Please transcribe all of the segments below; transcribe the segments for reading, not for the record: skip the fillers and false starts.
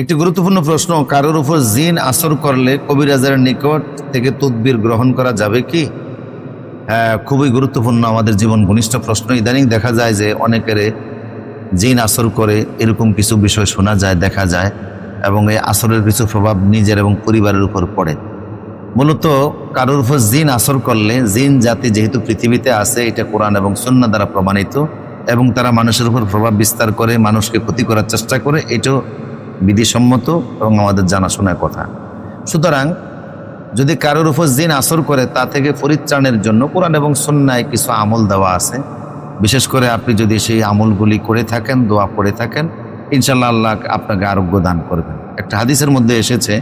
একটি গুরুত্বপূর্ণ প্রশ্ন, কারোর উপর জিন আসর করলে কবিরাজের নিকট থেকে তদবির গ্রহণ করা যাবে কি? হ্যাঁ, খুবই গুরুত্বপূর্ণ, আমাদের জীবন ঘনিষ্ঠ প্রশ্ন। ইদানিং দেখা যায় যে অনেকের জিন আসর করে, এরকম কিছু বিষয় শোনা যায়, দেখা যায়, এবং এই আসরের কিছু প্রভাব নিজের এবং পরিবারের উপর পড়ে। মূলত কারোর উপর জিন আসর করলে, জিন জাতি যেহেতু পৃথিবীতে আছে, এটা কোরআন এবং সুন্নাহ দ্বারা প্রমাণিত, এবং তারা মানুষের উপর প্রভাব বিস্তার করে, মানুষকে ক্ষতি করার চেষ্টা করে, এটাও বিধিসম্মত এবং আমাদের জানাশোনার কথা। সুতরাং যদি কারোর উপর জিন আসর করে, তা থেকে পরিত্রাণের জন্য কোরআন এবং সুন্নাহয় কিছু আমল দেওয়া আছে। বিশেষ করে আপনি যদি সেই আমলগুলি করে থাকেন, দোয়া পড়ে থাকেন, ইনশাআল্লাহ আল্লাহ আপনাকে আরোগ্য দান করবেন। একটা হাদিসের মধ্যে এসেছে,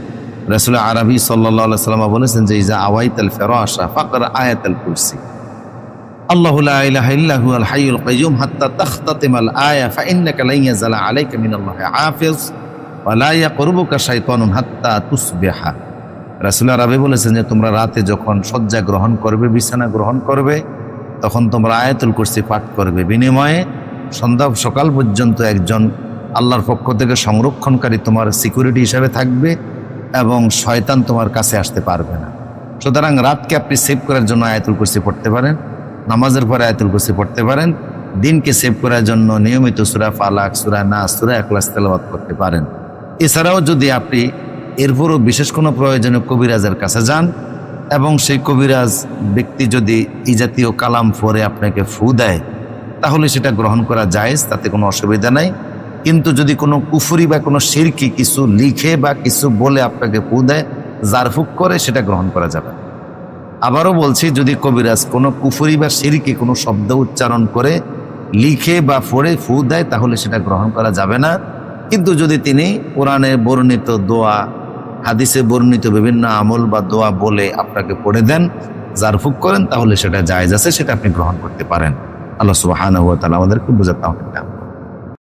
রাসূল আরবি সাল্লাল্লাহু আলাইহি ওয়াসাল্লাম বলেছেন যে ইজা আওয়াইতাল ফিরাশা ফাকরা আয়াতাল কুরসি, আল্লাহু লা ইলাহা ইল্লা হুয়াল হাইয়ুল কাইয়্যুম হাত্তা তাখতাতিমাল আয়া ফাইন্নাকা লা ইয়াযালা আলাইকা মিনাল্লাহি হাফিজ ওয়া লা ইয়াকরুবুকা শাইতানুন হাত্তা তুসবিহা। রাসূল আরবি বলেছেন যে তোমরা রাতে যখন শয্যা গ্রহণ করবে, বিছানা গ্রহণ করবে, তখন তোমরা আয়াতুল কুরসি পাঠ করবে। বিনিময়ে সন্ধ্যা সকাল পর্যন্ত একজন আল্লাহর পক্ষ থেকে সংরক্ষণকারী তোমার সিকিউরিটি হিসাবে থাকবে, এবং শয়তান তোমার কাছে আসতে পারবে না। সুতরাং রাতকে আপনি সেভ করার জন্য আয়াতুল কুরসি পড়তে পারেন, নামাজের পরে আয়াতুল কুরসি পড়তে পারেন, দিনকে সেভ করার জন্য নিয়মিত সূরা ফালাক, সূরা নাস, সূরা ইখলাস তেলাওয়াত করতে পারেন। এছাড়াও যদি আপনি এরপরও বিশেষ কোনো প্রয়োজনে কবিরাজের কাছে যান, এবং সেই কবিরাজ ব্যক্তি যদি এই জাতীয় কালাম পড়ে আপনাকে ফু দেয়, তাহলে সেটা গ্রহণ করা জায়েজ, তাতে কোনো অসুবিধা নাই। কিন্তু যদি কোনো কুফরি বা কোনো শিরকি কিছু লিখে বা কিছু বলে আপনাকে ফু দেয়, জারফুক করে, সেটা গ্রহণ করা যাবে। আবারও বলছি, যদি কবিরাজ কোনো কুফরি বা শিরকি কোনো শব্দ উচ্চারণ করে, লিখে বা পড়ে ফু দেয়, তাহলে সেটা গ্রহণ করা যাবে না। কিন্তু যদি তিনি কোরআনে বর্ণিত দোয়া, হাদিসে বর্ণিত বিভিন্ন আমল বা দোয়া বলে আপনাকে পড়ে দেন, জারফুক করেন, তাহলে সেটা জায়েজ আছে, সেটা আপনি গ্রহণ করতে পারেন। আল্লাহ সুবহানাহু ওয়া তাআলা আমাদেরকে বুঝাতে হবে।